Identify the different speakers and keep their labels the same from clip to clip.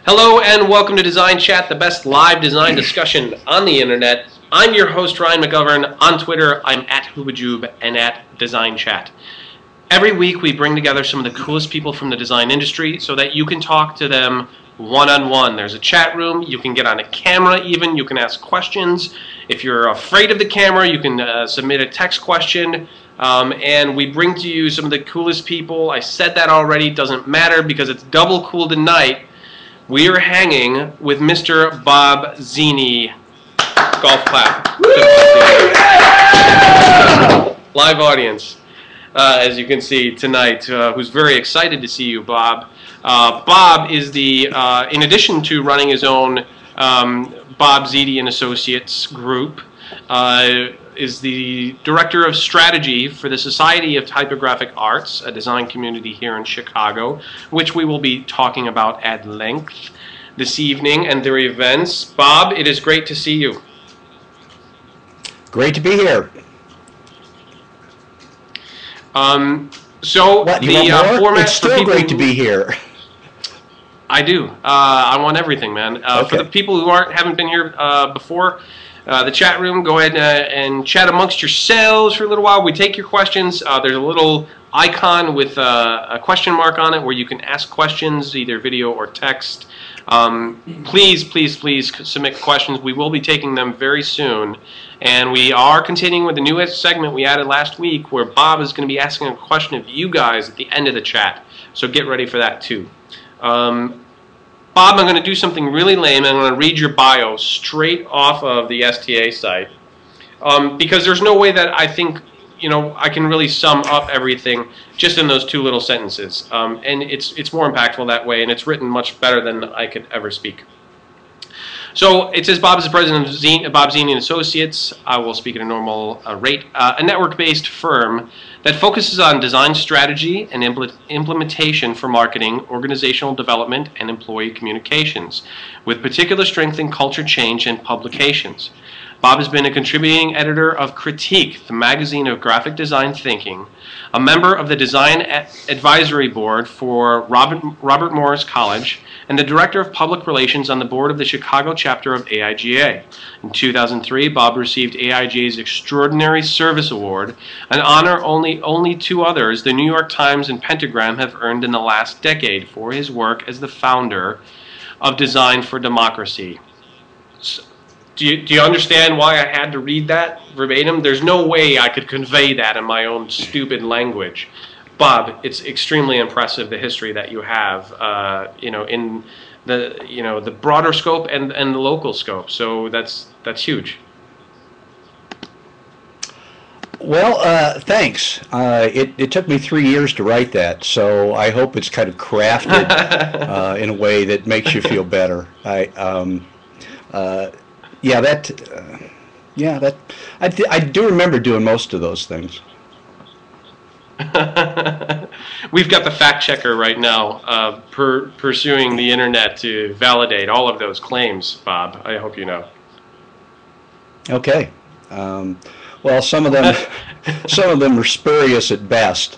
Speaker 1: Hello and welcome to Design Chat, the best live design discussion on the internet. I'm your host, Ryan McGovern. On Twitter, I'm at Hoobajube and at Design Chat. Every week we bring together some of the coolest people from the design industry so that you can talk to them one-on-one. There's a chat room, you can get on a camera even, you can ask questions. If you're afraid of the camera, you can submit a text question. And we bring to you some of the coolest people. I said that already, doesn't matter because it's double cool tonight. We are hanging with Mr. Bob Zini. Golf clap. Live audience, as you can see tonight, who's very excited to see you, Bob. Bob is the, in addition to running his own Bob Zini and Associates group, is the Director of Strategy for the Society of Typographic Arts, a design community here in Chicago, which we will be talking about at length this evening and their events. Bob, it is great to see you.
Speaker 2: Great to be here.
Speaker 1: So
Speaker 2: what,
Speaker 1: the format
Speaker 2: it's still great to be here.
Speaker 1: I do. I want everything, man.
Speaker 2: Okay.
Speaker 1: For the people who haven't been here before, the chat room, go ahead and chat amongst yourselves for a little while. We take your questions. There's a little icon with a question mark on it where you can ask questions, either video or text. Please, please, please submit questions. We will be taking them very soon. And we are continuing with the newest segment we added last week where Bob is going to be asking a question of you guys at the end of the chat. So get ready for that too. Bob, I'm going to do something really lame. I'm going to read your bio straight off of the STA site because there's no way that I think, you know, I can really sum up everything just in those two little sentences. And it's more impactful that way, and it's written much better than I could ever speak. So it says Bob is the president of Bob Zini and Associates. I will speak at a normal rate. A network-based firm that focuses on design strategy and implementation for marketing, organizational development, and employee communications, with particular strength in culture change and publications. Bob has been a contributing editor of Critique, the magazine of graphic design thinking, a member of the Design Advisory Board for Robert Morris College, and the Director of Public Relations on the board of the Chicago chapter of AIGA. In 2003, Bob received AIGA's Extraordinary Service Award, an honor only two others, the New York Times and Pentagram, have earned in the last decade for his work as the founder of Design for Democracy. So, do you understand why I had to read that verbatim? There's no way I could convey that in my own stupid language. Bob, it's extremely impressive, the history that you have, you know, in the, you know, the broader scope and the local scope. So that's huge.
Speaker 2: Well, thanks. It took me 3 years to write that, so I hope it's kind of crafted in a way that makes you feel better. I do remember doing most of those things.
Speaker 1: We've got the fact checker right now pursuing the internet to validate all of those claims, Bob. I hope you know.
Speaker 2: Okay. Well, some of them are spurious at best.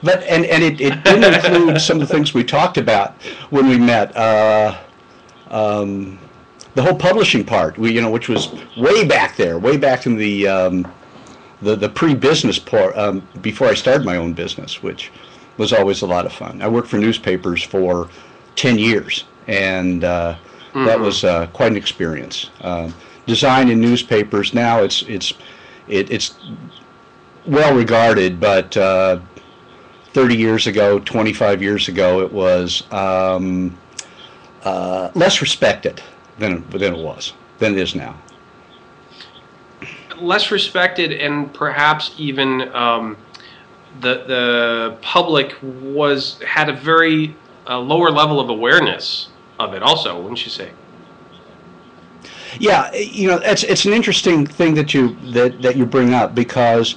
Speaker 2: But it didn't include some of the things we talked about when we met. The whole publishing part, which was way back there, way back in the pre-business part, before I started my own business, which was always a lot of fun. I worked for newspapers for 10 years, and that was quite an experience. Design in newspapers now it's well regarded, but 30 years ago, 25 years ago, it was less respected than it is now.
Speaker 1: Less respected, and perhaps even the public had a very lower level of awareness of it also, wouldn't you say?
Speaker 2: Yeah, it's an interesting thing that you bring up because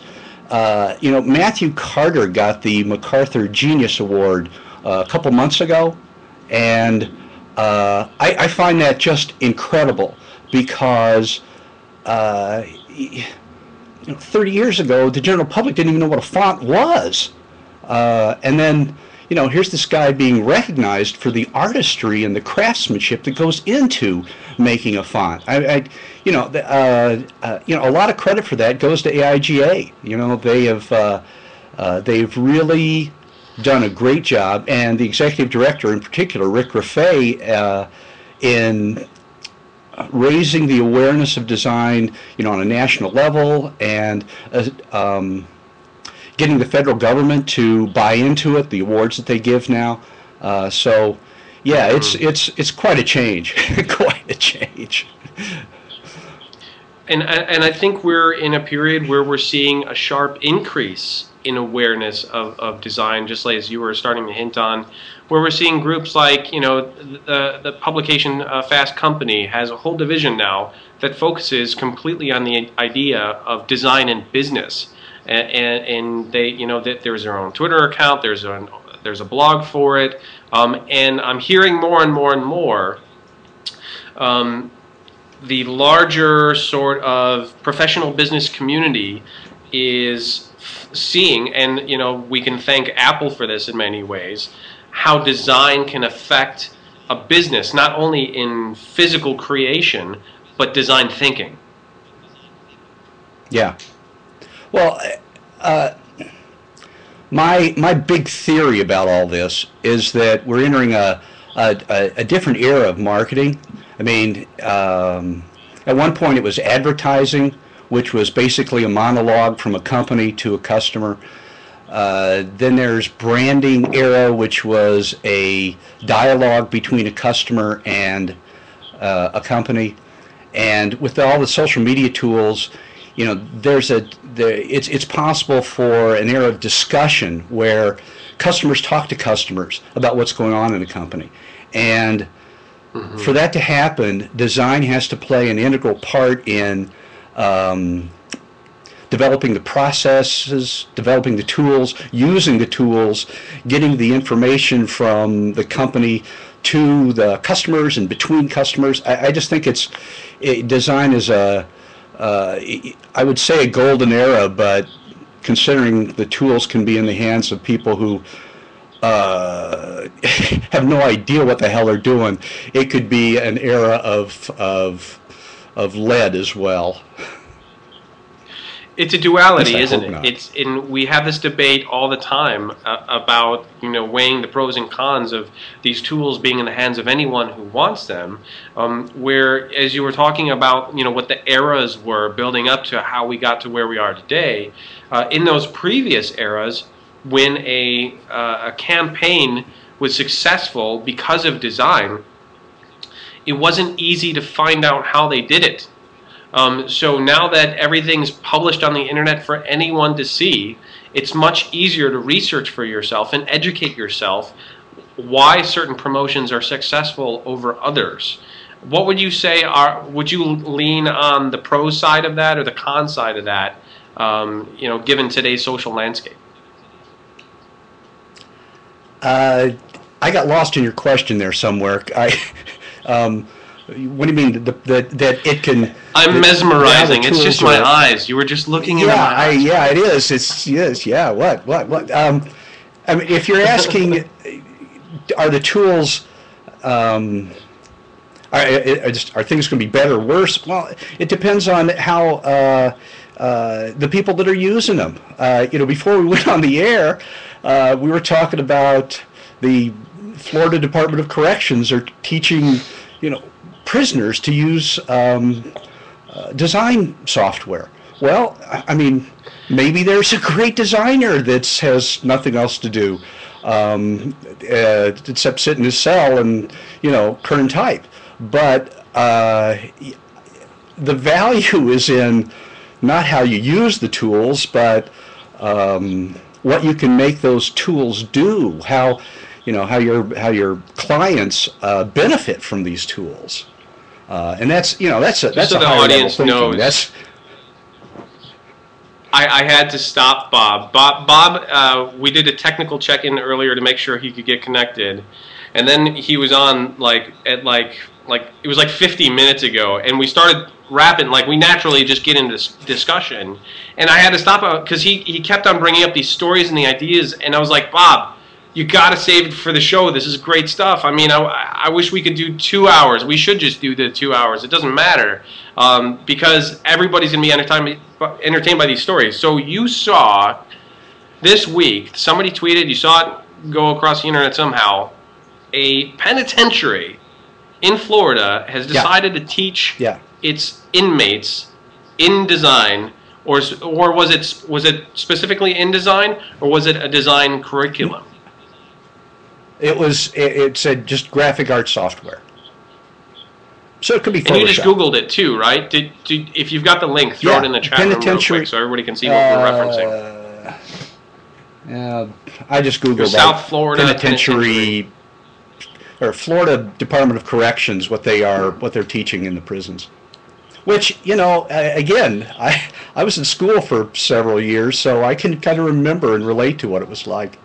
Speaker 2: Matthew Carter got the MacArthur Genius Award a couple months ago, and I find that just incredible because 30 years ago the general public didn't even know what a font was, and then here's this guy being recognized for the artistry and the craftsmanship that goes into making a font. A lot of credit for that goes to AIGA. They've really done a great job, and the executive director in particular, Rick Raffay, in raising the awareness of design, on a national level, and getting the federal government to buy into it, the awards that they give now. It's quite a change, quite a change.
Speaker 1: And I think we're in a period where we're seeing a sharp increase in awareness of design, just like as you were starting to hint on, where we're seeing groups like, the publication Fast Company has a whole division now that focuses completely on the idea of design and business. And they, that there's their own Twitter account, there's a blog for it, and I'm hearing more and more and more the larger sort of professional business community is seeing, and we can thank Apple for this in many ways, how design can affect a business, not only in physical creation, but design thinking.
Speaker 2: Yeah. Well, my big theory about all this is that we're entering a different era of marketing. I mean, at one point it was advertising, which was basically a monologue from a company to a customer. Then there's branding era, which was a dialogue between a customer and a company. And with all the social media tools, it's possible for an era of discussion where customers talk to customers about what's going on in a company. And for that to happen, design has to play an integral part in developing the processes, developing the tools, using the tools, getting the information from the company to the customers and between customers. I just think design is I would say a golden era, but considering the tools can be in the hands of people who have no idea what the hell they're doing, it could be an era of lead as well.
Speaker 1: It's a duality, isn't it? We have this debate all the time about weighing the pros and cons of these tools being in the hands of anyone who wants them. Where, as you were talking about, what the eras were building up to how we got to where we are today. In those previous eras, when a campaign was successful because of design, it wasn't easy to find out how they did it. So now that everything's published on the internet for anyone to see, it's much easier to research for yourself and educate yourself why certain promotions are successful over others. What would you say would you lean on the pro side of that or the con side of that, given today's social landscape?
Speaker 2: I got lost in your question there somewhere. What do you mean that it can?
Speaker 1: I'm mesmerizing. It's just my eyes. You were just looking in my eyes.
Speaker 2: Yeah, it is. Yes. Yeah. What? I mean, if you're asking, are the tools, are things going to be better or worse? Well, it depends on how the people that are using them. Before we went on the air, we were talking about the Florida Department of Corrections are teaching, prisoners to use design software. Well, I mean, maybe there's a great designer that has nothing else to do except sit in his cell and, print type. But the value is in not how you use the tools, but what you can make those tools do. How your clients benefit from these tools. And that's a
Speaker 1: so the audience knows. I had to stop Bob. Bob, we did a technical check-in earlier to make sure he could get connected, and then he was on it was like 50 minutes ago, and we started rapping. We naturally just get into this discussion, and I had to stop because he kept on bringing up these stories and the ideas, and I was like, Bob, you got to save it for the show. This is great stuff. I mean, I wish we could do 2 hours. We should just do the 2 hours. It doesn't matter because everybody's going to be entertained by these stories. So you saw this week, somebody tweeted, you saw it go across the internet somehow, a penitentiary in Florida has decided to teach its inmates in-design, or was it specifically in-design, or was it a design curriculum?
Speaker 2: It said just graphic art software. So it could be Photoshop.
Speaker 1: And you just Googled it too, right? If you've got the link, throw it in the chat room real quick so everybody can see what we're referencing.
Speaker 2: I just Googled
Speaker 1: South Florida
Speaker 2: penitentiary, or Florida Department of Corrections, what they're teaching in the prisons. Which, you know, again, I was in school for several years, so I can kind of remember and relate to what it was like.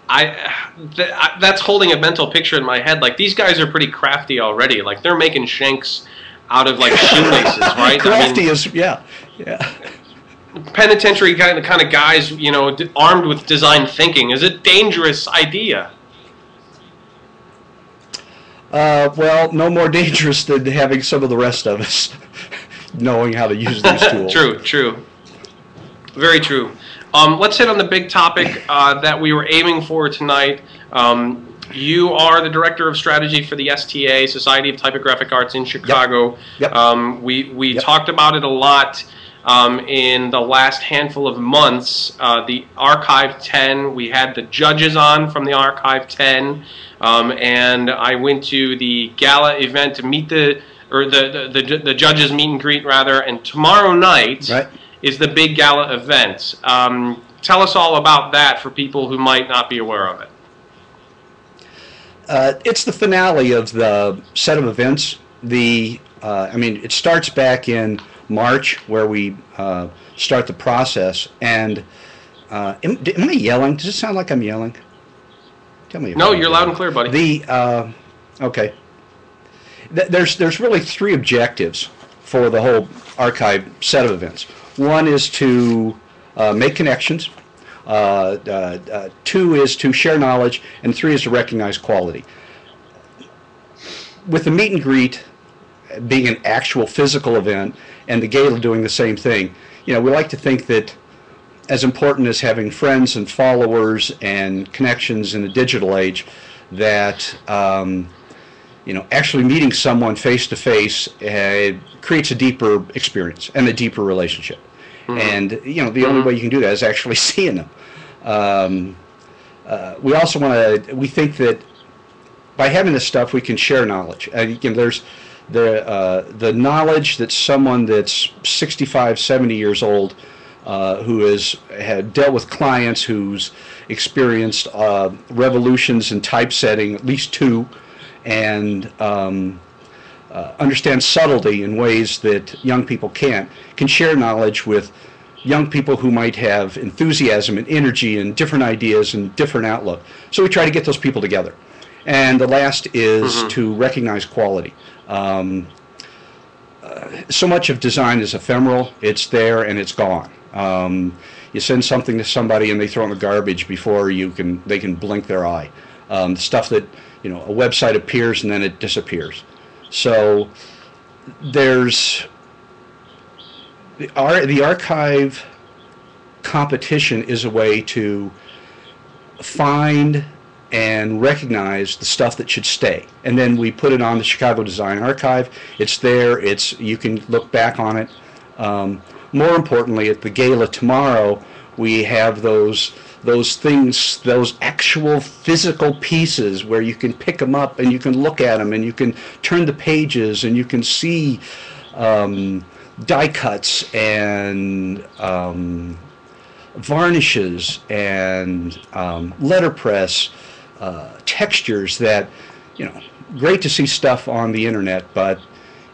Speaker 1: That's holding a mental picture in my head. Like, these guys are pretty crafty already. Like, they're making shanks out of, like, shoelaces, right?
Speaker 2: Crafty is, yeah.
Speaker 1: Penitentiary kind of guys, you know, armed with design thinking is a dangerous idea.
Speaker 2: Well, no more dangerous than having some of the rest of us knowing how to use these tools.
Speaker 1: True. Very true. Let's hit on the big topic that we were aiming for tonight. You are the Director of Strategy for the STA, Society of Typographic Arts in Chicago.
Speaker 2: Yep.
Speaker 1: We talked about it a lot in the last handful of months. The Archive 10, we had the judges on from the Archive 10, and I went to the gala event to meet the judges meet and greet rather, and tomorrow night is the big gala event. Tell us all about that for people who might not be aware of it.
Speaker 2: It's the finale of the set of events. I mean, it starts back in March where we start the process. And am I yelling? Does it sound like I'm yelling? Tell me.
Speaker 1: No, you're loud and clear, buddy.
Speaker 2: Okay. There's really three objectives for the whole archive set of events. One is to make connections. 2 is to share knowledge, and 3 is to recognize quality. With the meet and greet being an actual physical event and the gala doing the same thing, you know, we like to think that as important as having friends and followers and connections in the digital age, that you know, actually meeting someone face to face creates a deeper experience and a deeper relationship. And you know, the only way you can do that is actually seeing them. We also we think that by having this stuff, we can share knowledge. Again, there's the knowledge that someone that's 65, 70 years old, who had dealt with clients, who's experienced revolutions in typesetting, at least 2, and understands subtlety in ways that young people can't, can share knowledge with young people who might have enthusiasm and energy and different ideas and different outlook. So we try to get those people together. And the last is to recognize quality. So much of design is ephemeral. It's there and it's gone. You send something to somebody and they throw it in the garbage before they can blink their eye. Stuff that, you know, a website appears and then it disappears. So there's the archive competition is a way to find and recognize the stuff that should stay, and then we put it on the Chicago Design Archive. It's there. You can look back on it. More importantly, at the gala tomorrow, we have those things, those actual physical pieces where you can pick them up and you can look at them and you can turn the pages and you can see die cuts and varnishes and letterpress textures that, you know, great to see stuff on the internet, but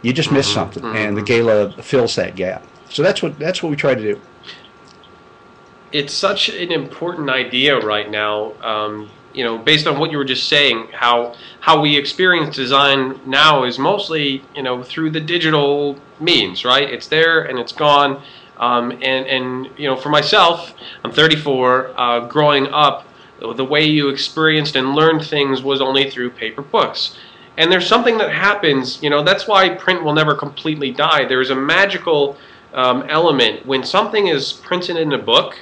Speaker 2: you just miss something, and the gala fills that gap. So that's what we try to do.
Speaker 1: It's such an important idea right now. You know, based on what you were just saying, how we experience design now is mostly, you know, through the digital means, right? It's there and it's gone. And you know, for myself, I'm 34. Growing up, the way you experienced and learned things was only through paper books. And there's something that happens, you know, that's why print will never completely die. There's a magical element when something is printed in a book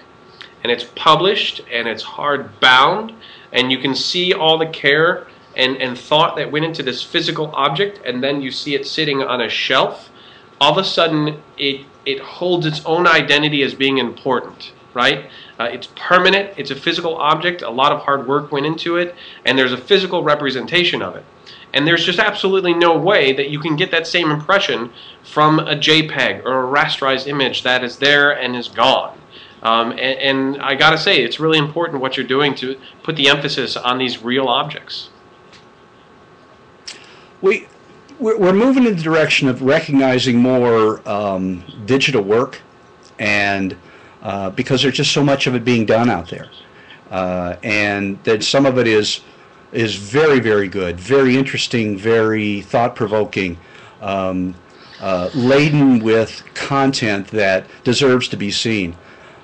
Speaker 1: and it's published and it's hard bound and you can see all the care and thought that went into this physical object, and then you see it sitting on a shelf. All of a sudden it holds its own identity as being important, right? It's permanent, it's a physical object, a lot of hard work went into it, and there's a physical representation of it. And there's just absolutely no way that you can get that same impression from a JPEG or a rasterized image that is there and is gone. And I gotta say, it's really important what you're doing to put the emphasis on these real objects.
Speaker 2: We're moving in the direction of recognizing more digital work, and because there's just so much of it being done out there, and that some of it is very, very good, very interesting, very thought-provoking, laden with content that deserves to be seen.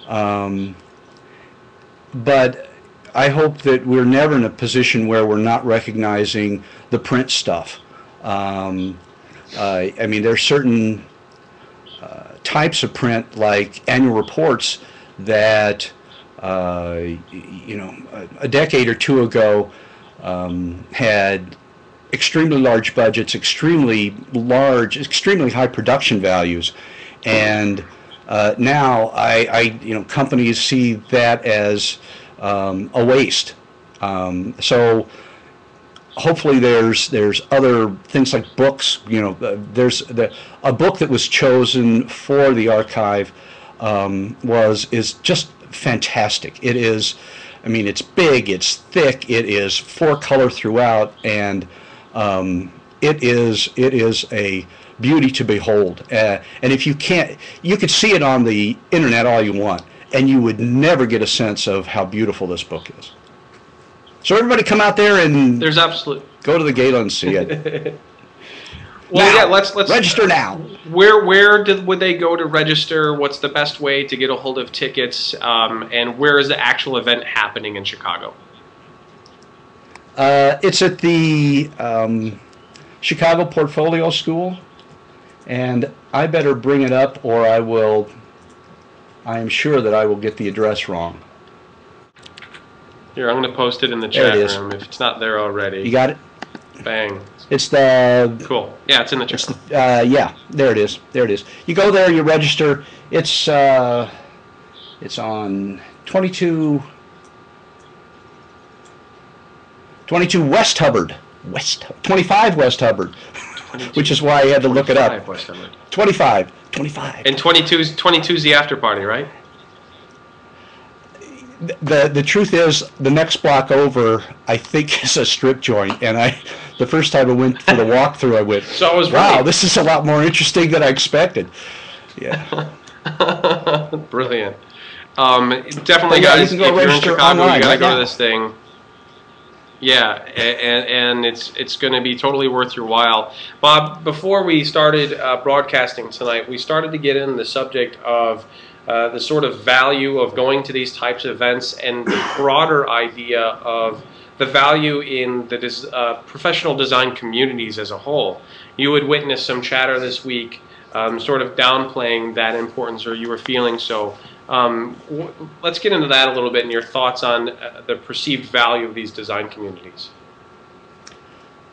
Speaker 2: But I hope that we're never in a position where we're not recognizing the print stuff. I mean, there's certain types of print, like annual reports, that you know, a decade or two ago had extremely large budgets, extremely high production values, and now you know, companies see that as a waste. So hopefully there's other things like books. You know, there's a book that was chosen for the archive is just fantastic. It is, I mean, it's big, it's thick, it is 4-color throughout, and it is a beauty to behold. And if you can't, you could see it on the internet all you want, and you would never get a sense of how beautiful this book is. So everybody come out there and
Speaker 1: There's absolute
Speaker 2: go to the gala and see it.
Speaker 1: Well,
Speaker 2: now,
Speaker 1: yeah, let's
Speaker 2: register now.
Speaker 1: Where would they go to register? What's the best way to get a hold of tickets? And where is the actual event happening in Chicago?
Speaker 2: It's at the Chicago Portfolio School, and I better bring it up, or I am sure that I will get the address wrong.
Speaker 1: Here, I'm going to post it in the chat room if it's not there already.
Speaker 2: You got it?
Speaker 1: Bang.
Speaker 2: It's the...
Speaker 1: Cool. Yeah, it's in the chat room.
Speaker 2: Yeah, there it is. There it is. You go there, you register. It's on 22 West Hubbard. 25 West Hubbard. Which is why I had to look it up. 25.
Speaker 1: And 22's the after party, right?
Speaker 2: The truth is, the next block over, I think, is a strip joint, and the first time I went for the walkthrough, I went,
Speaker 1: so I was
Speaker 2: wow,
Speaker 1: right.
Speaker 2: This is a lot more interesting than I expected. Yeah.
Speaker 1: Brilliant. Definitely,
Speaker 2: yeah,
Speaker 1: guys,
Speaker 2: you can go
Speaker 1: if you're in Chicago,
Speaker 2: online,
Speaker 1: you gotta
Speaker 2: right
Speaker 1: go
Speaker 2: now.
Speaker 1: to this thing. Yeah, and it's going to be totally worth your while. Bob, before we started broadcasting tonight, we started to get into the subject of the sort of value of going to these types of events and the broader idea of the value in the professional design communities as a whole. You would witness some chatter this week sort of downplaying that importance, or you were feeling so. Let's get into that a little bit and your thoughts on the perceived value of these design communities.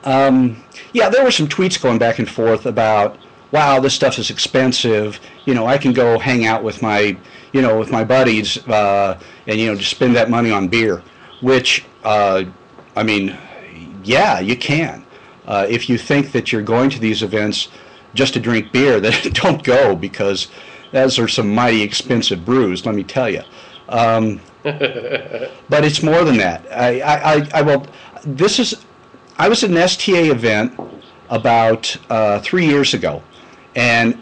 Speaker 2: Yeah, there were some tweets going back and forth about, wow, this stuff is expensive. You know, I can go hang out with my buddies, and just spend that money on beer. Which, I mean, yeah, you can. If you think that you're going to these events just to drink beer, then don't go, because those are some mighty expensive brews, let me tell you. But it's more than that. I was at an STA event about 3 years ago, and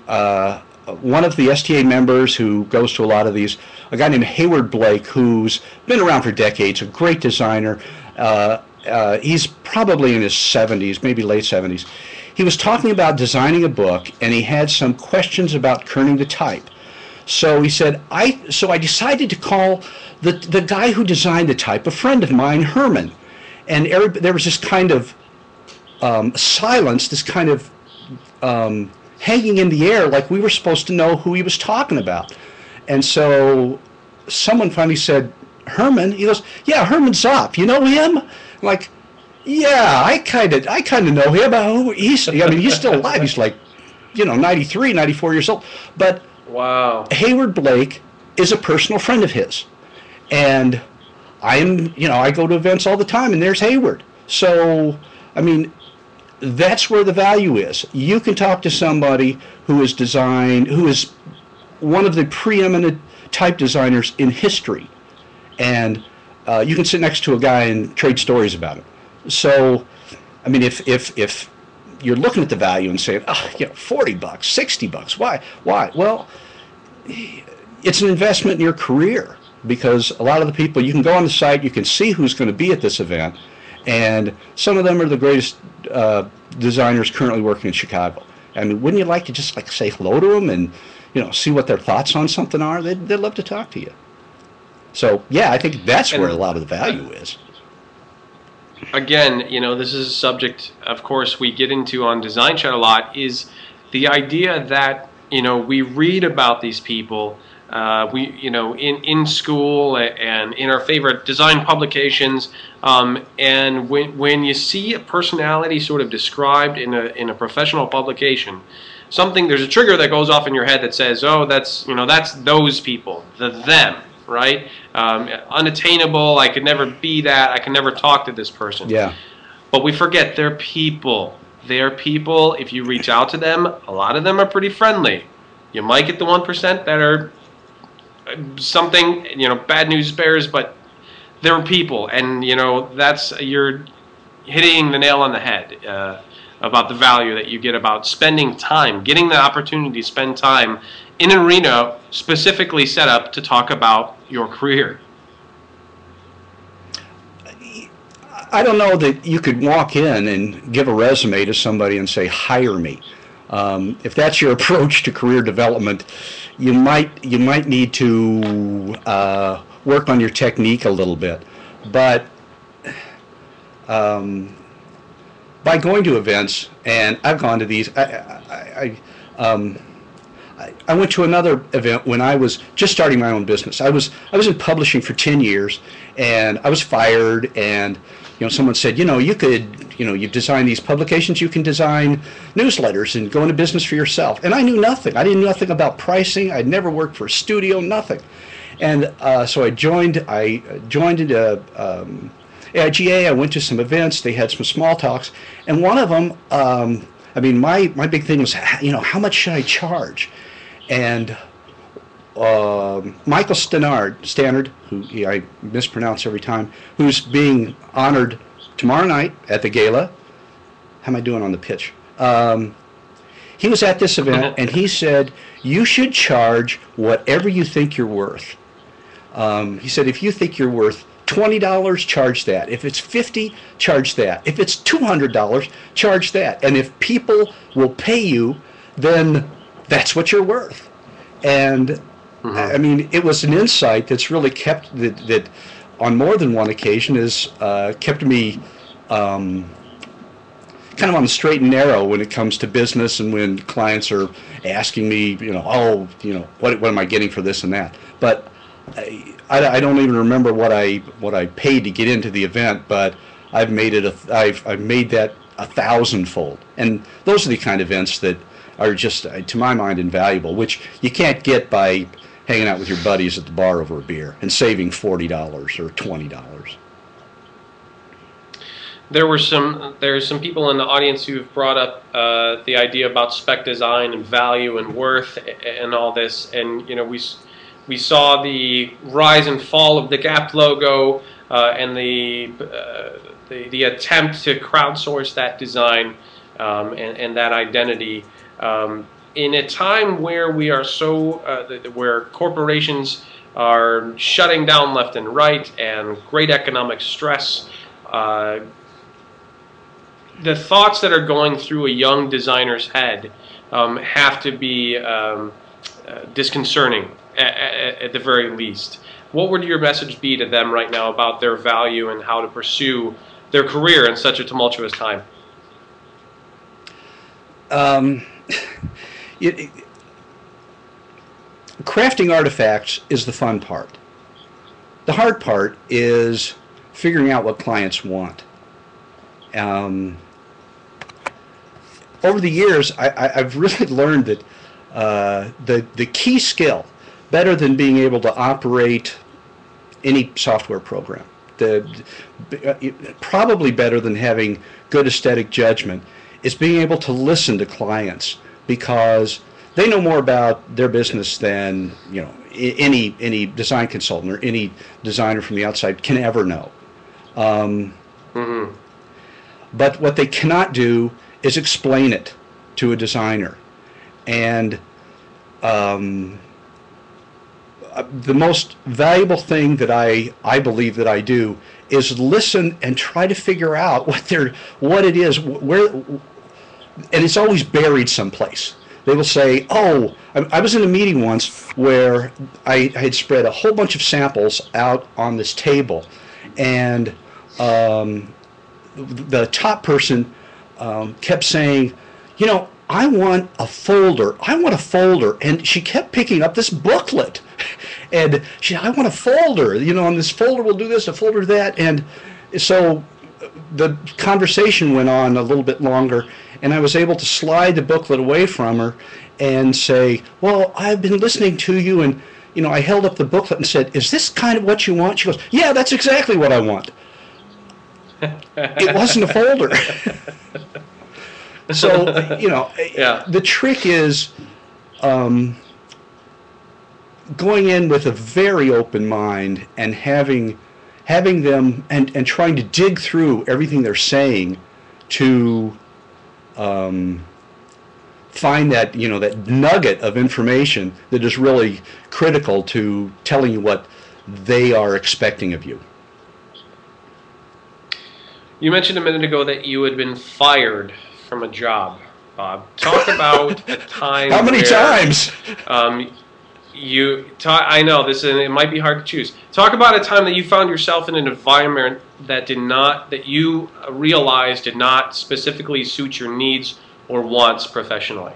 Speaker 2: one of the STA members who goes to a lot of these, a guy named Hayward Blake, who's been around for decades, a great designer. He's probably in his 70s, maybe late 70s. He was talking about designing a book, and he had some questions about kerning the type. So he said, so I decided to call the guy who designed the type a friend of mine, Herman. And there was this kind of silence, this kind of hanging in the air, like we were supposed to know who he was talking about. And so someone finally said, Herman? He goes, yeah, Herman Zopp. You know him? I'm like, yeah, I kind of know him. I mean, he's still alive. He's like, 93, 94 years old. But
Speaker 1: wow,
Speaker 2: Hayward Blake is a personal friend of his. And I go to events all the time, and there's Hayward. So, I mean, that's where the value is. You can talk to somebody who is one of the preeminent type designers in history, and you can sit next to a guy and trade stories about him. So, I mean, if you're looking at the value and saying, $40, $60, why? Well, it's an investment in your career, because a lot of the people, you can go on the site, you can see who's going to be at this event, and some of them are the greatest designers currently working in Chicago. I mean, wouldn't you like to just say hello to them and see what their thoughts on something are? They'd love to talk to you. So yeah, I think that's where a lot of the value is.
Speaker 1: Again, this is a subject, of course, we get into on Design Chat a lot, is the idea that, we read about these people, in school and in our favorite design publications, and when you see a personality sort of described in a professional publication, there's a trigger that goes off in your head that says, oh, that's those people, them. Right? Unattainable, I could never be that, I can never talk to this person.
Speaker 2: Yeah.
Speaker 1: But we forget they're people. They're people. If you reach out to them, a lot of them are pretty friendly. You might get the 1% that are something, bad news bears, but they're people. And, you're hitting the nail on the head about the value that you get about spending time, getting the opportunity to spend time in an arena specifically set up to talk about your career.
Speaker 2: I don't know that you could walk in and give a resume to somebody and say, hire me. If that's your approach to career development, you might need to work on your technique a little bit. But by going to events, and I've gone to these, I went to another event when I was just starting my own business. I was in publishing for 10 years, and I was fired, and someone said, you've designed these publications, you can design newsletters and go into business for yourself. And I knew nothing. I didn't know nothing about pricing. I'd never worked for a studio, nothing. And so I joined into AIGA. I went to some events. They had some small talks, and one of them, my big thing was, how much should I charge? And Michael Stannard, who I mispronounce every time, who's being honored tomorrow night at the gala. How am I doing on the pitch? He was at this event, and he said, you should charge whatever you think you're worth. He said, if you think you're worth $20, charge that. If it's $50, charge that. If it's $200, charge that. And if people will pay you, then that's what you're worth. And I mean, it was an insight that's really kept that on more than one occasion has kept me kind of on the straight and narrow when it comes to business, and when clients are asking me, what am I getting for this and that. But I don't even remember what I paid to get into the event, but I've made it I've made that 1,000-fold. And those are the kind of events that are just, to my mind, invaluable, which you can't get by hanging out with your buddies at the bar over a beer and saving $40 or $20.
Speaker 1: There's some people in the audience who've brought up the idea about spec design and value and worth and all this, and we saw the rise and fall of the Gap logo and the attempt to crowdsource that design and that identity. In a time where we are where corporations are shutting down left and right, and great economic stress, the thoughts that are going through a young designer's head have to be disconcerting at the very least. What would your message be to them right now about their value and how to pursue their career in such a tumultuous time?
Speaker 2: Crafting artifacts is the fun part. The hard part is figuring out what clients want. Over the years, I've really learned that the key skill, better than being able to operate any software program, probably better than having good aesthetic judgment, is being able to listen to clients, because they know more about their business than any design consultant or any designer from the outside can ever know. But what they cannot do is explain it to a designer. And the most valuable thing that I believe that I do is listen and try to figure out what it is, where, and it's always buried someplace. They will say, "Oh, I was in a meeting once where I had spread a whole bunch of samples out on this table, and the top person kept saying, I want a folder. I want a folder." And she kept picking up this booklet. And she said, "I want a folder. And this folder will do this, a folder that." And so the conversation went on a little bit longer, and I was able to slide the booklet away from her and say, "Well, I've been listening to you, and I held up the booklet and said, 'Is this kind of what you want?' She goes, 'Yeah, that's exactly what I want.'" It wasn't a folder. So,
Speaker 1: Yeah.
Speaker 2: The trick is going in with a very open mind and having them and trying to dig through everything they're saying to find that that nugget of information that is really critical to telling you what they are expecting of you.
Speaker 1: You mentioned a minute ago that you had been fired from a job, Bob. Talk about a time.
Speaker 2: How many times?
Speaker 1: I know this, and it might be hard to choose. Talk about a time that you found yourself in an environment that you realized did not specifically suit your needs or wants professionally.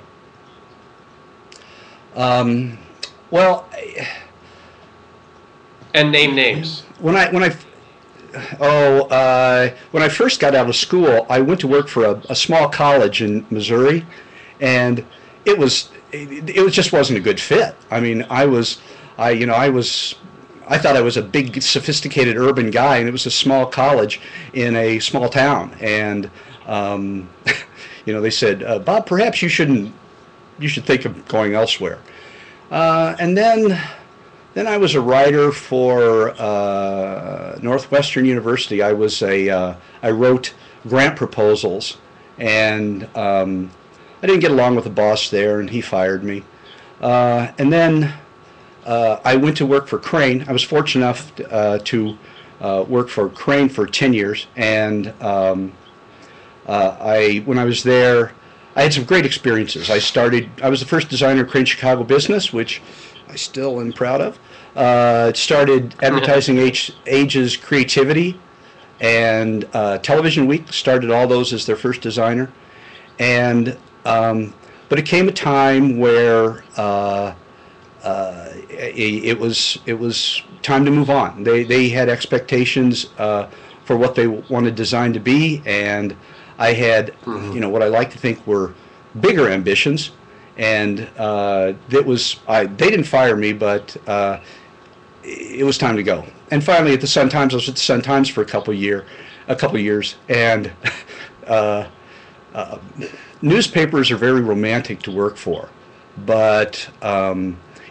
Speaker 2: Well,
Speaker 1: and name names.
Speaker 2: When I first got out of school, I went to work for a small college in Missouri, and it just wasn't a good fit. I mean, I thought I was a big, sophisticated urban guy, and it was a small college in a small town. And they said, "Bob, perhaps you should think of going elsewhere." And then I was a writer for Northwestern University. I wrote grant proposals, and I didn't get along with the boss there, and he fired me. And then I went to work for Crane. I was fortunate enough to work for Crane for 10 years, and when I was there, I had some great experiences. I was the first designer of Crane Chicago Business, which I still am proud of. Started Advertising Age's Creativity, and Television Week, started all those as their first designer. And but it came a time where it was time to move on. They had expectations for what they wanted design to be, and I had what I like to think were bigger ambitions. And they didn't fire me, but it was time to go. And finally, at the Sun Times, I was at the Sun Times for a couple of years, and newspapers are very romantic to work for, but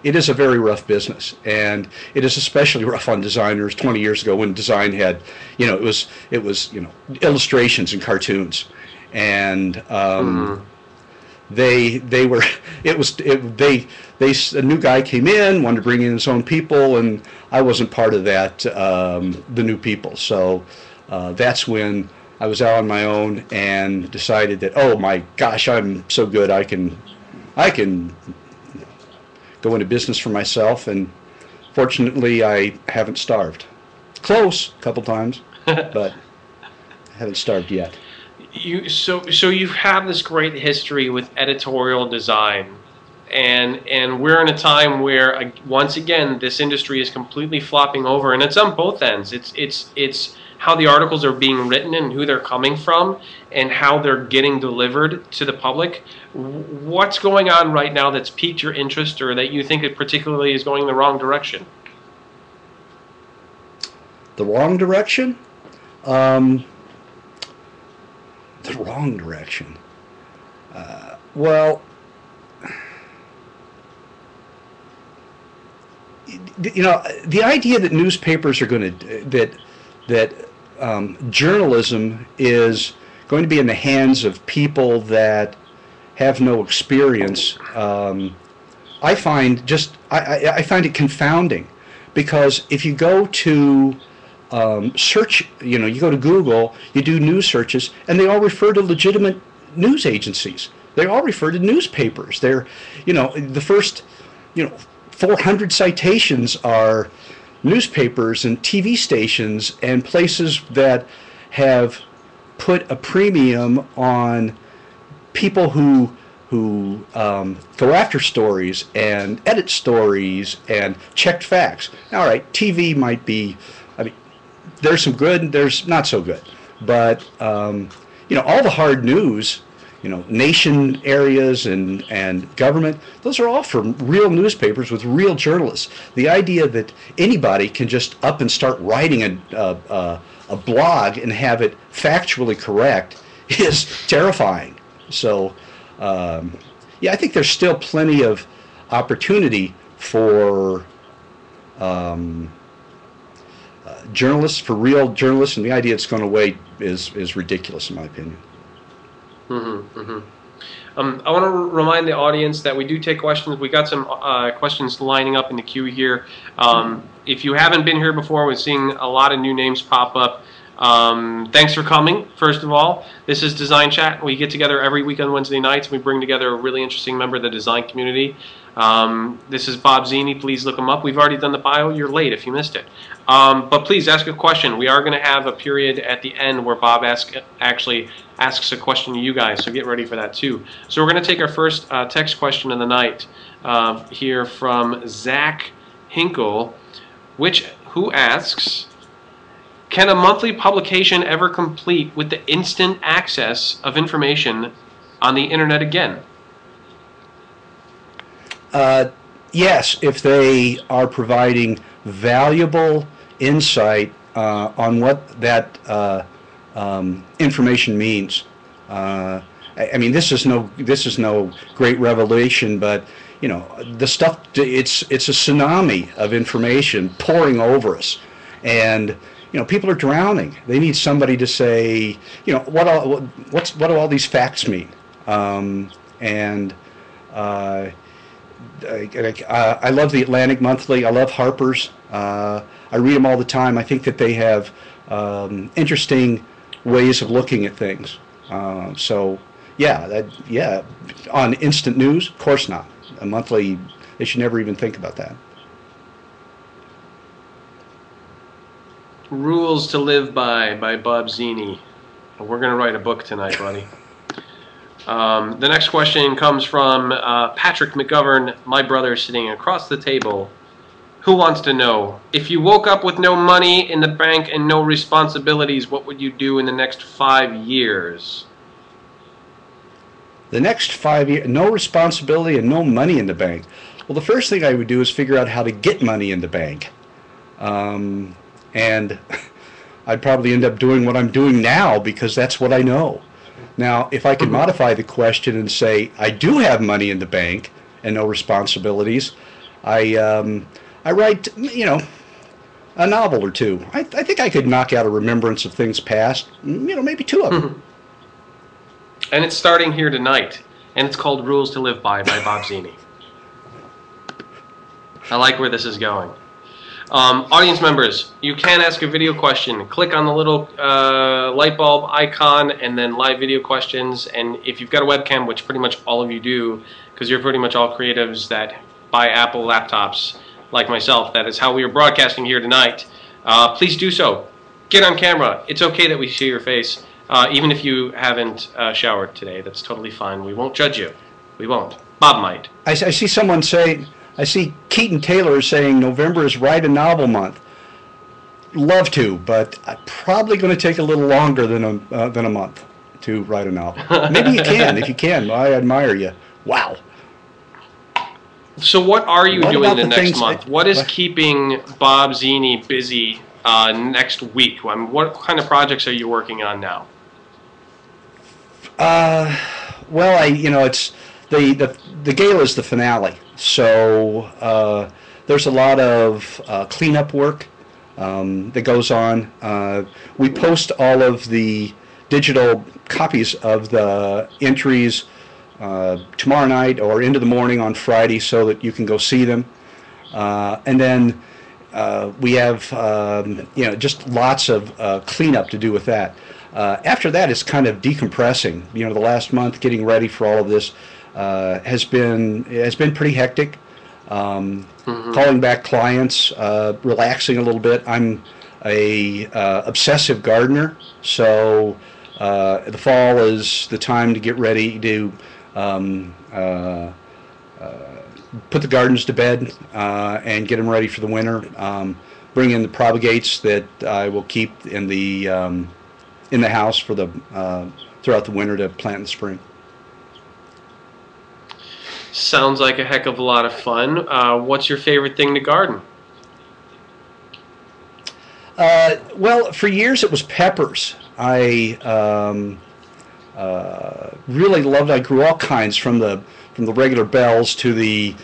Speaker 2: it is a very rough business, and it is especially rough on designers. 20 years ago, when design had, it was illustrations and cartoons, and a new guy came in, wanted to bring in his own people, and I wasn't part of that, the new people. So that's when I was out on my own and decided that, oh my gosh, I'm so good, I can go into business for myself, and fortunately, I haven't starved. Close a couple times, but haven't starved yet.
Speaker 1: So you have this great history with editorial design, and we're in a time where once again this industry is completely flopping over, and it's on both ends. It's how the articles are being written and who they're coming from and how they're getting delivered to the public. What's going on right now that's piqued your interest or that you think it particularly is going the wrong direction?
Speaker 2: The wrong direction? The wrong direction. Well, you know, the idea that newspapers are going to, that journalism is going to be in the hands of people that have no experience, I find it confounding, because if you go to search, you go to Google, you do news searches, and they all refer to legitimate news agencies. They all refer to newspapers. They're, the first, 400 citations are newspapers and TV stations and places that have put a premium on people who go after stories and edit stories and check facts. All right, TV might be, there's some good, there's not so good, but all the hard news, nation areas and government, those are all from real newspapers with real journalists. The idea that anybody can just up and start writing a blog and have it factually correct is terrifying. So, I think there's still plenty of opportunity for journalists, for real journalists, and the idea it's going away is ridiculous in my opinion.
Speaker 1: I want to remind the audience that we do take questions. We got some questions lining up in the queue here. If you haven't been here before, we're seeing a lot of new names pop up. Thanks for coming, first of all. This is Design Chat. We get together every week on Wednesday nights. We bring together a really interesting member of the design community. This is Bob Zini. Please look him up. We've already done the bio. You're late if you missed it. But please ask a question. We are going to have a period at the end where Bob actually asks a question to you guys, so get ready for that too. So we're going to take our first text question of the night here from Zach Hinkle, who asks, can a monthly publication ever complete with the instant access of information on the internet again?
Speaker 2: Yes, if they are providing valuable insight on what that information means. This is no great revelation, but the stuff, it's a tsunami of information pouring over us, and people are drowning. They need somebody to say, what do all these facts mean? I love the Atlantic Monthly. I love Harper's. I read them all the time. I think that they have interesting ways of looking at things. On instant news, of course not. A monthly, they should never even think about that.
Speaker 1: Rules to Live by Bob Zini. We're going to write a book tonight, buddy. The next question comes from Patrick McGovern, my brother sitting across the table, who wants to know, if you woke up with no money in the bank and no responsibilities, what would you do in the next 5 years?
Speaker 2: The next 5 years, no responsibility and no money in the bank. Well, the first thing I would do is figure out how to get money in the bank. And I'd probably end up doing what I'm doing now because that's what I know. Now, if I could modify the question and say I do have money in the bank and no responsibilities, I write, a novel or two. I think I could knock out a remembrance of things past, maybe 2 of them.
Speaker 1: And it's starting here tonight, and it's called Rules to Live by Bob Zini. I like where this is going. Audience members, you can ask a video question. Click on the little light bulb icon and then live video questions. And if you've got a webcam, which pretty much all of you do, because you're pretty much all creatives that buy Apple laptops like myself, that is how we are broadcasting here tonight, please do so. Get on camera. It's okay that we see your face, even if you haven't showered today. That's totally fine. We won't judge you. We won't. Bob might.
Speaker 2: I see someone say, I see Keaton Taylor saying November is Write a Novel month. Love to, but probably going to take a little longer than a month to write a novel. Maybe you can. If you can, I admire you. Wow.
Speaker 1: So what are you doing the next month? What is keeping Bob Zini busy next week? I mean, what kind of projects are you working on now?
Speaker 2: Well, it's the gala is the finale, so there's a lot of cleanup work that goes on. We post all of the digital copies of the entries tomorrow night or into the morning on Friday so that you can go see them. And then we have just lots of cleanup to do with that. After that, it's kind of decompressing. The last month getting ready for all of this has been pretty hectic. Calling back clients, relaxing a little bit. I'm a obsessive gardener, so the fall is the time to get ready to put the gardens to bed and get them ready for the winter. Bring in the propagates that I will keep in the house for throughout the winter to plant in the spring.
Speaker 1: Sounds like a heck of a lot of fun. What's your favorite thing to garden?
Speaker 2: Well, for years it was peppers. I really loved. I grew all kinds from the regular bells to these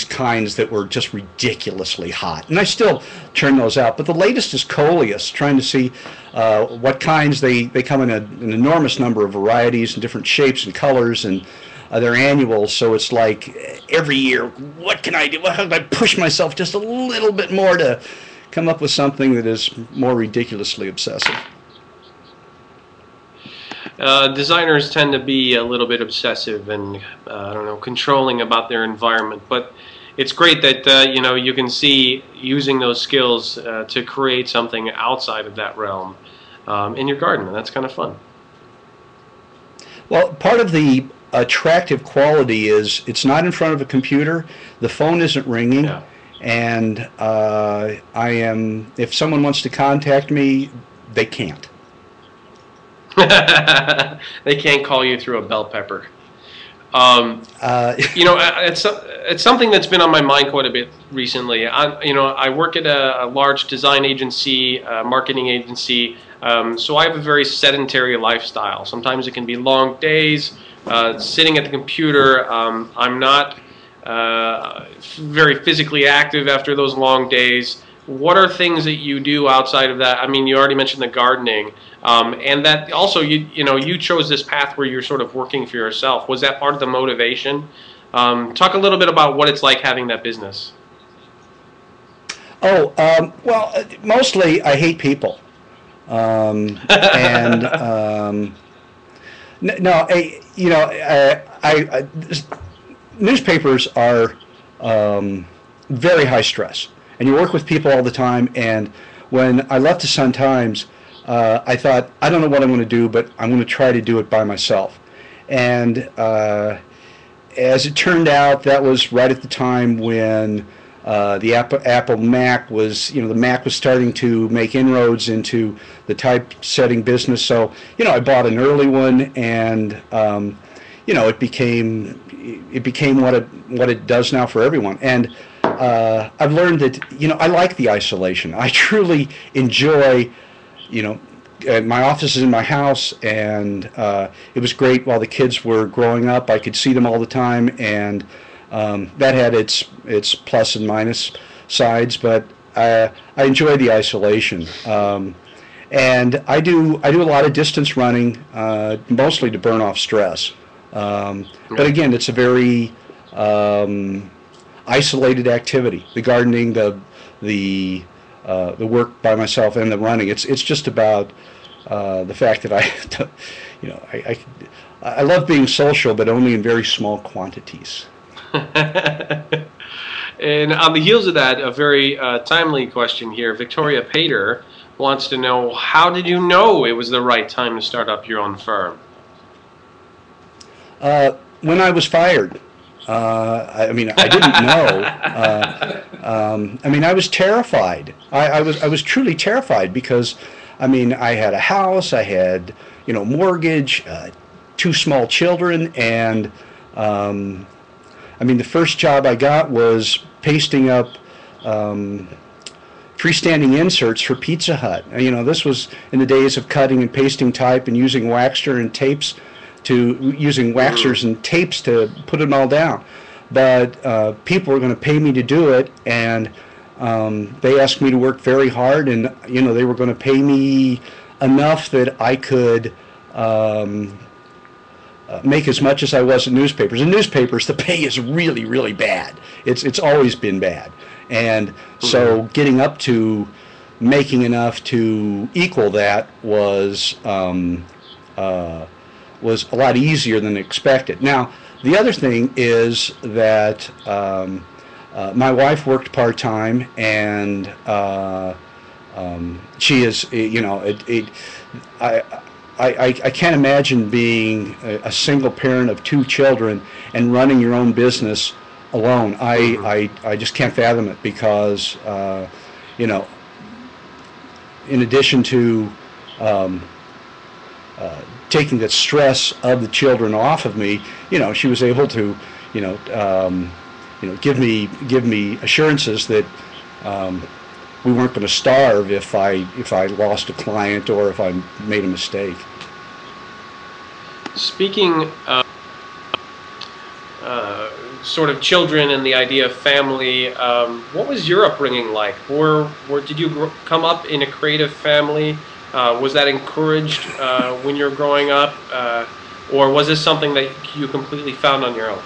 Speaker 2: kinds that were just ridiculously hot, and I still churn those out. But the latest is coleus, trying to see what kinds they come in an enormous number of varieties and different shapes and colors, and they're annuals. So it's like every year, what can I do? How can I push myself just a little bit more to come up with something that is more ridiculously obsessive?
Speaker 1: Designers tend to be a little bit obsessive and I don't know, controlling about their environment, but it's great that you can see using those skills to create something outside of that realm in your garden, and that's kind of fun.
Speaker 2: Well, part of the attractive quality is it's not in front of a computer, the phone isn't ringing, yeah. And if someone wants to contact me, they can't.
Speaker 1: They can't call you through a bell pepper. It's something that's been on my mind quite a bit recently. I work at a large design agency, marketing agency, so I have a very sedentary lifestyle. Sometimes it can be long days, sitting at the computer. I'm not very physically active after those long days. What are things that you do outside of that? I mean, you already mentioned the gardening, and that also you chose this path where you're sort of working for yourself. Was that part of the motivation? Talk a little bit about what it's like having that business.
Speaker 2: Oh, well, mostly I hate people, newspapers are very high stress. And you work with people all the time, and when I left the Sun-Times, I thought, I don't know what I'm going to do, but I'm going to try to do it by myself. And as it turned out, that was right at the time when the Apple Mac was, the Mac was starting to make inroads into the typesetting business. So, I bought an early one, and it became what it does now for everyone. And I've learned that, I like the isolation. I truly enjoy, my office is in my house, and it was great while the kids were growing up. I could see them all the time, and that had its plus and minus sides, but I enjoy the isolation. And I do a lot of distance running, mostly to burn off stress. But again, it's a very isolated activity. The gardening, the work by myself, and the running. It's just about the fact that I love being social, but only in very small quantities.
Speaker 1: And on the heels of that, a very timely question here. Victoria Pater wants to know, how did you know it was the right time to start up your own firm?
Speaker 2: When I was fired. I mean, I didn't know. I mean, I was terrified. I was truly terrified because, I mean, I had a house, I had, you know, mortgage, two small children, and I mean, the first job I got was pasting up freestanding inserts for Pizza Hut. You know, this was in the days of cutting and pasting type and using waxers and tapes to put them all down. But people were going to pay me to do it, and they asked me to work very hard, and you know, they were going to pay me enough that I could make as much as I was in newspapers. In newspapers, the pay is really, really bad. It's always been bad, and so getting up to making enough to equal that was a lot easier than expected. Now, the other thing is that my wife worked part-time, and she is, you know, I can't imagine being a single parent of two children and running your own business alone. I just can't fathom it because, you know, in addition to taking the stress of the children off of me, you know, she was able to, you know, give me assurances that we weren't going to starve if I lost a client or if I made a mistake.
Speaker 1: Speaking of sort of children and the idea of family, what was your upbringing like? Did you come up in a creative family? Was that encouraged when you were growing up, or was this something that you completely found on your own?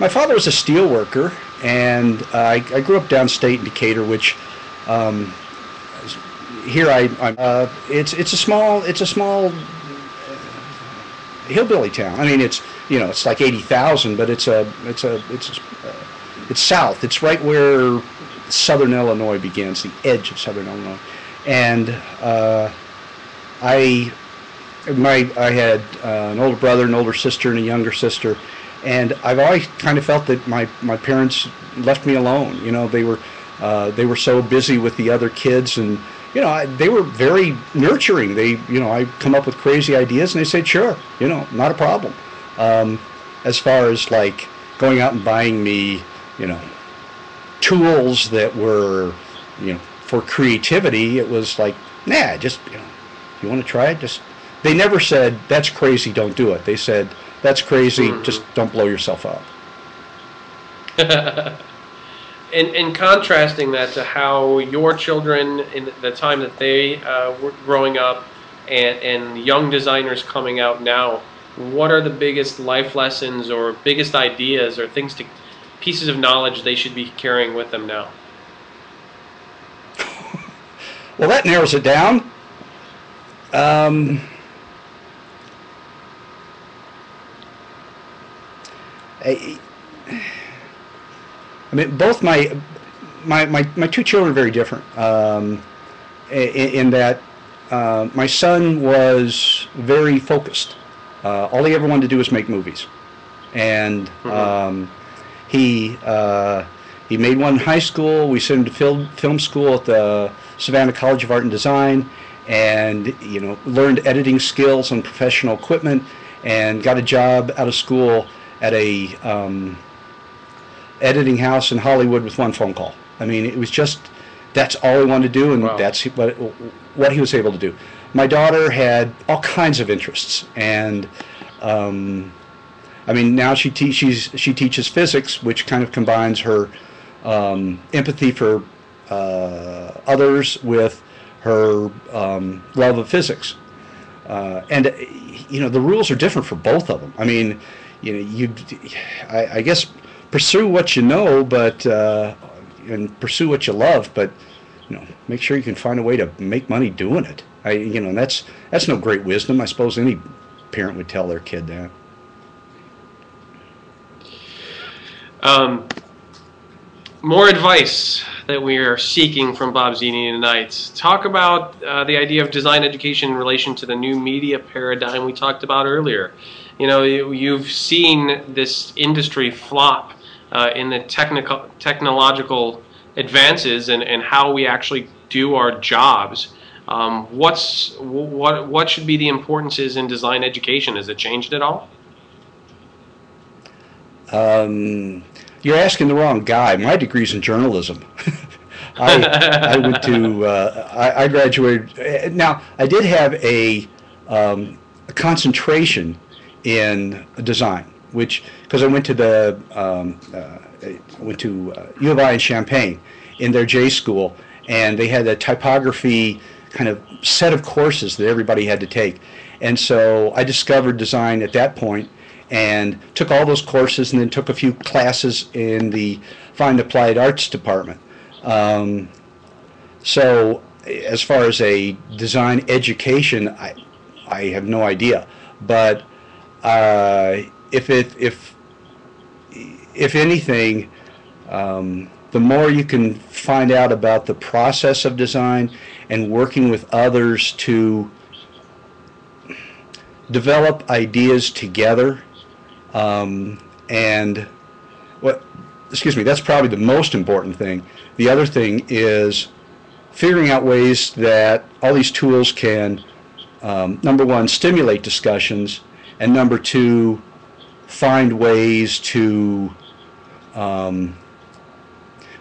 Speaker 2: My father was a steel worker, and I grew up downstate in Decatur, which here it's a small hillbilly town. I mean, it's, you know, it's like 80,000, but it's south. It's right where southern Illinois begins, the edge of southern Illinois, and I had an older brother, an older sister, and a younger sister. And I've always kind of felt that my parents left me alone. You know, they were so busy with the other kids, and you know, they were very nurturing. They, you know, I'd come up with crazy ideas, and they said, "Sure, you know, not a problem." As far as like going out and buying me, you know, tools that were, you know, for creativity, it was like, nah, just, you know, you want to try it, just. They never said, "That's crazy, don't do it." They said, "That's crazy, just don't blow yourself up."
Speaker 1: And contrasting that to how your children, in the time that they were growing up, and young designers coming out now, what are the biggest life lessons or biggest ideas or pieces of knowledge they should be carrying with them now?
Speaker 2: Well, that narrows it down. I mean, both my two children are very different. In that my son was very focused. All he ever wanted to do was make movies, and he made one in high school. We sent him to film school at the Savannah College of Art and Design, and you know, learned editing skills on professional equipment, and got a job out of school at a editing house in Hollywood with one phone call. I mean, it was just, that's all he wanted to do, and wow, that's what he was able to do. My daughter had all kinds of interests, and I mean, now she teaches physics, which kind of combines her empathy for others with her love of physics. And you know, the rules are different for both of them. I mean, you know, I guess pursue what you know, but and pursue what you love, but make sure you can find a way to make money doing it. And that's no great wisdom. I suppose any parent would tell their kid that.
Speaker 1: More advice that we are seeking from Bob Zini tonight. Talk about the idea of design education in relation to the new media paradigm we talked about earlier. You've seen this industry flop in the technological advances and how we actually do our jobs. What should be the importances in design education? Has it changed at all?
Speaker 2: You're asking the wrong guy. My degree's in journalism. I graduated. Now, I did have a concentration in design, because I went to U of I in Champaign in their J school, and they had a typography kind of set of courses that everybody had to take. And so I discovered design at that point and took all those courses, and then took a few classes in the Fine Applied Arts department. So as far as a design education, I have no idea. But if anything, the more you can find out about the process of design and working with others to develop ideas together, that's probably the most important thing. The other thing is figuring out ways that all these tools can, number one, stimulate discussions, and number two, find ways to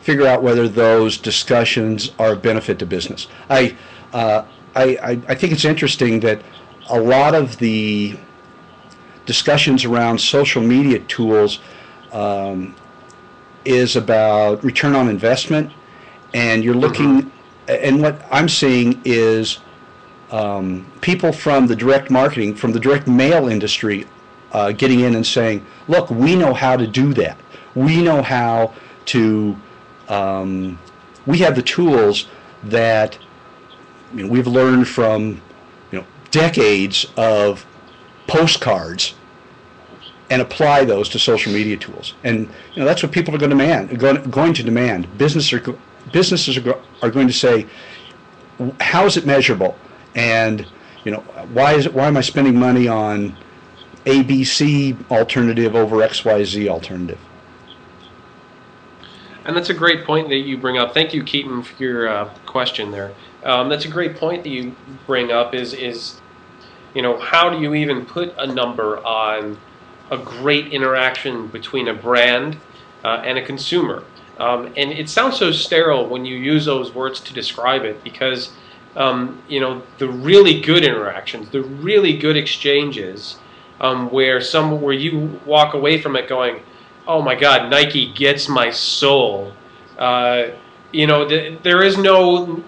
Speaker 2: figure out whether those discussions are a benefit to business. I think it's interesting that a lot of the discussions around social media tools is about return on investment, and you're looking, and what I'm seeing is people from the direct marketing, from the direct mail industry, getting in and saying, look, we know how to do that. We know how to, we have the tools that we've learned from decades of postcards, and apply those to social media tools. And that's what people are going to demand. Businesses are going to say, how is it measurable? And why am I spending money on ABC alternative over XYZ alternative?
Speaker 1: And that's a great point that you bring up. Thank you, Keaton, for your question there. That's a great point that you bring up is how do you even put a number on a great interaction between a brand and a consumer? And it sounds so sterile when you use those words to describe it, because the really good interactions, the really good exchanges, where you walk away from it going, oh my God, Nike gets my soul. There is no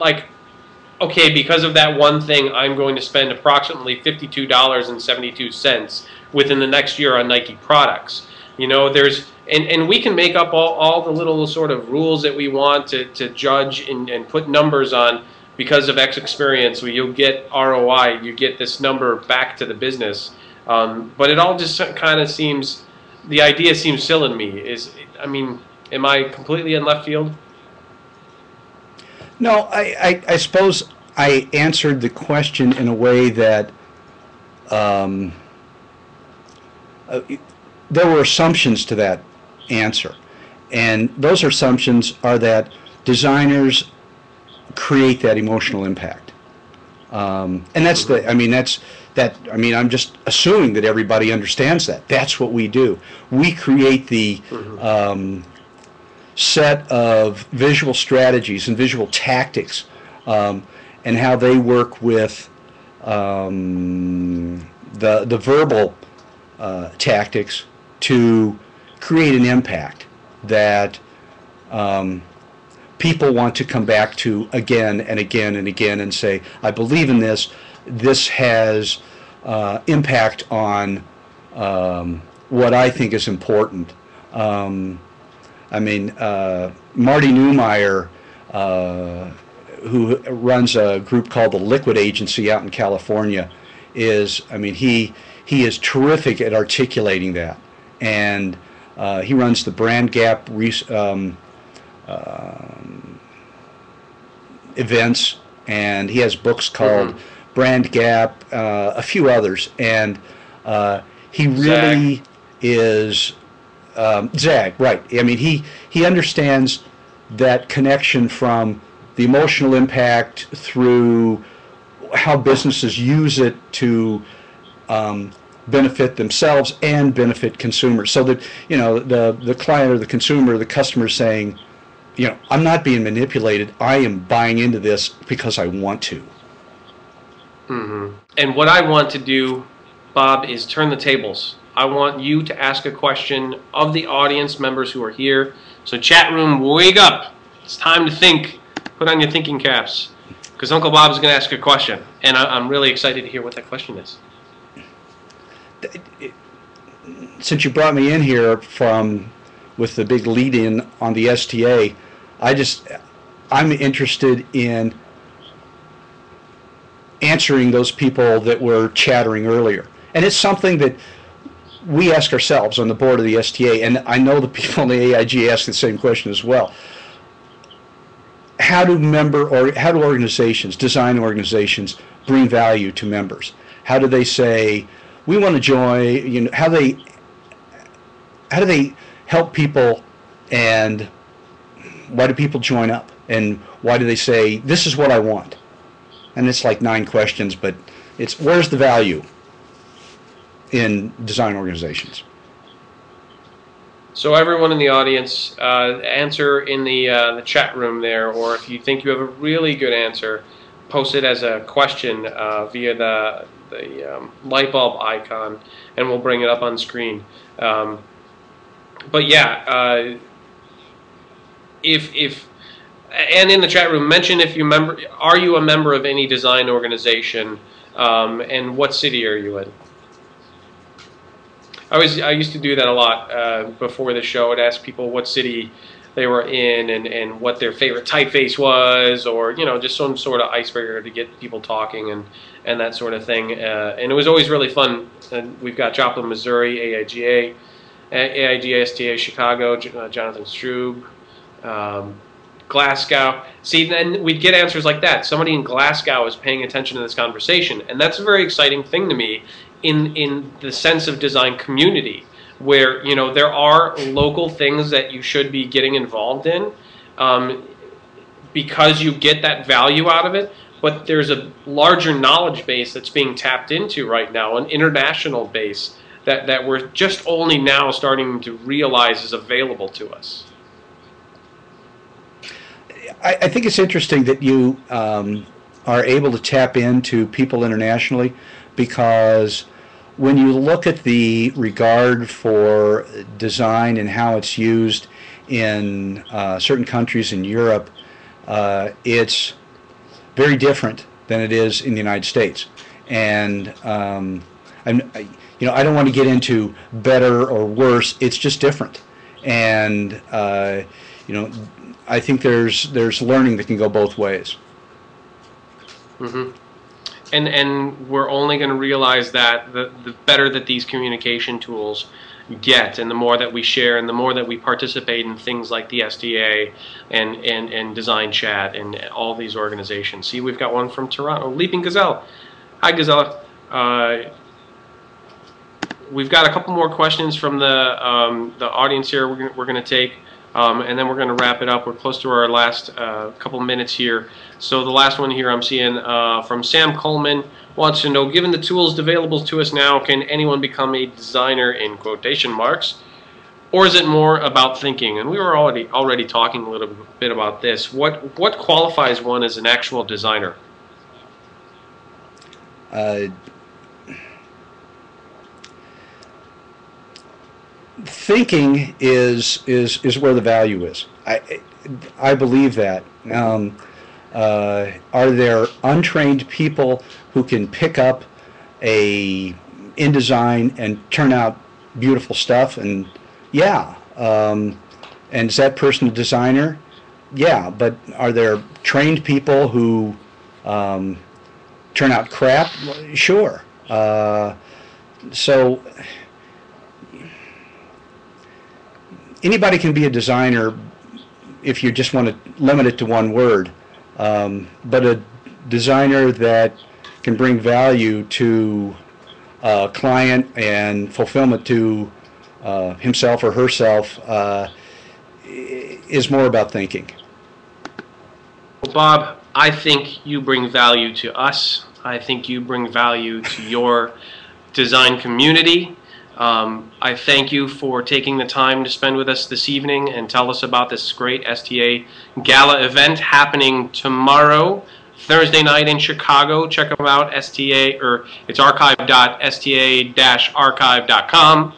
Speaker 1: okay, because of that one thing, I'm going to spend approximately $52.72 within the next year on Nike products. And we can make up all the little sort of rules that we want to judge and put numbers on. Because of X experience, where you'll get ROI, you get this number back to the business. But it all just kind of seems, the idea seems silly to me. Am I completely in left field?
Speaker 2: No, I suppose I answered the question in a way that there were assumptions to that answer. And those assumptions are that designers create that emotional impact. And that's I'm just assuming that everybody understands that. That's what we do. We create the set of visual strategies and visual tactics, and how they work with the verbal tactics to create an impact that people want to come back to again and again and again and say, I believe in this. This has impact on what I think is important. Marty Neumeier who runs a group called the Liquid Agency out in California, is, I mean, he is terrific at articulating that, and he runs the Brand Gap events, and he has books called Brand Gap, a few others, and he really is Zag, right? I mean, he understands that connection from the emotional impact through how businesses use it to benefit themselves and benefit consumers, so that, you know, the client or the consumer, the customer is saying, you know, I'm not being manipulated. I am buying into this because I want to.
Speaker 1: And what I want to do, Bob, is turn the tables. I want you to ask a question of the audience members who are here. So chat room, wake up. It's time to think. Put on your thinking caps, because Uncle Bob is going to ask a question, and I'm really excited to hear what that question is.
Speaker 2: Since you brought me in here with the big lead-in on the STA, I'm interested in answering those people that were chattering earlier. And it's something that we ask ourselves on the board of the STA, and I know the people in the AIG ask the same question as well. How do organizations, design organizations, bring value to members? How do they say, we want to join? You know, how do they help people, and why do people join up? And why do they say, this is what I want? And it's like 9 questions, but it's, where's the value in design organizations?
Speaker 1: So everyone in the audience, answer in the chat room there, or if you think you have a really good answer, post it as a question via the light bulb icon, and we'll bring it up on screen. But yeah, and in the chat room, mention if you are you a member of any design organization, and what city are you in? I used to do that a lot before the show. I'd ask people what city they were in, and what their favorite typeface was, or, you know, just some sort of icebreaker to get people talking and that sort of thing. And it was always really fun. And we've got Joplin, Missouri, AIGA, STA, Chicago, Jonathan Strube, Glasgow. See, then we'd get answers like that. Somebody in Glasgow is paying attention to this conversation, and that's a very exciting thing to me in the sense of design community, where, you know, there are local things that you should be getting involved in because you get that value out of it, but there's a larger knowledge base that's being tapped into right now, an international base that we're just only now starting to realize is available to us.
Speaker 2: I think it's interesting that you are able to tap into people internationally, because when you look at the regard for design and how it's used in certain countries in Europe, it's very different than it is in the United States. And you know, I don't want to get into better or worse. It's just different. And you know, I think there's learning that can go both ways.
Speaker 1: And we're only going to realize that the better that these communication tools get, and the more that we share, and the more that we participate in things like the STA and Design Chat and all these organizations. See, we've got one from Toronto, Leaping Gazelle. Hi, Gazelle. We've got a couple more questions from the audience here we're going to take. And then we're going to wrap it up. We're close to our last couple minutes here. So the last one here I'm seeing from Sam Coleman wants to know, given the tools available to us now, can anyone become a designer in quotation marks? Or is it more about thinking? And we were already talking a little bit about this. What qualifies one as an actual designer?
Speaker 2: Thinking is where the value is. I believe that. Are there untrained people who can pick up InDesign and turn out beautiful stuff? And yeah, and is that person a designer? yeah, but are there trained people who turn out crap? Sure. So anybody can be a designer if you just want to limit it to one word, but a designer that can bring value to a client and fulfillment to himself or herself is more about thinking.
Speaker 1: Well, Bob, I think you bring value to us. I think you bring value to your design community. I thank you for taking the time to spend with us this evening and tell us about this great STA Gala event happening tomorrow, Thursday night in Chicago. Check them out, STA, or it's archive.sta-archive.com.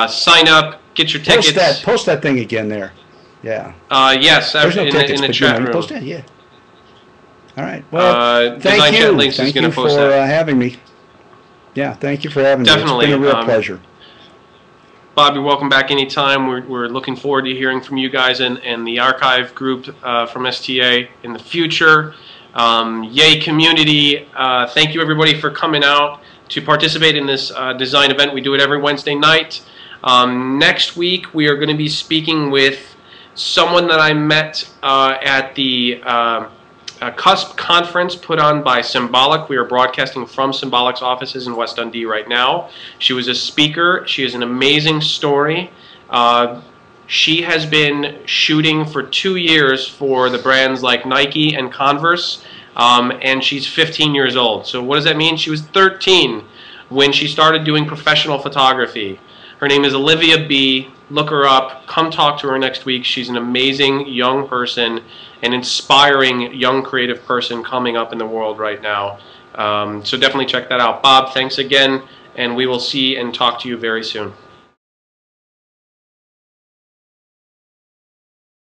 Speaker 1: Sign up, get your tickets.
Speaker 2: Post that thing again there. Yeah.
Speaker 1: Yes,
Speaker 2: There's no tickets,
Speaker 1: in the
Speaker 2: but
Speaker 1: chat room.
Speaker 2: Post it, yeah. All right. Well,
Speaker 1: Design Chat Links
Speaker 2: thank
Speaker 1: is going
Speaker 2: you
Speaker 1: to post
Speaker 2: for
Speaker 1: that.
Speaker 2: having me. Yeah, thank you for having
Speaker 1: Definitely.
Speaker 2: me. It's been a real pleasure.
Speaker 1: Bob, you're welcome back anytime. We're looking forward to hearing from you guys and the archive group from STA in the future. Yay community. Thank you everybody for coming out to participate in this design event. We do it every Wednesday night. Next week we are going to be speaking with someone that I met at the CUSP conference put on by Symbolic. We are broadcasting from Symbolic's offices in West Dundee right now. She was a speaker. She has an amazing story. She has been shooting for 2 years for the brands like Nike and Converse, and she's 15 years old. So what does that mean? She was 13 when she started doing professional photography. Her name is Olivia B. Look her up. Come talk to her next week. She's an amazing young person, an inspiring young creative person coming up in the world right now. So definitely check that out. Bob, thanks again, and we will see and talk to you very soon.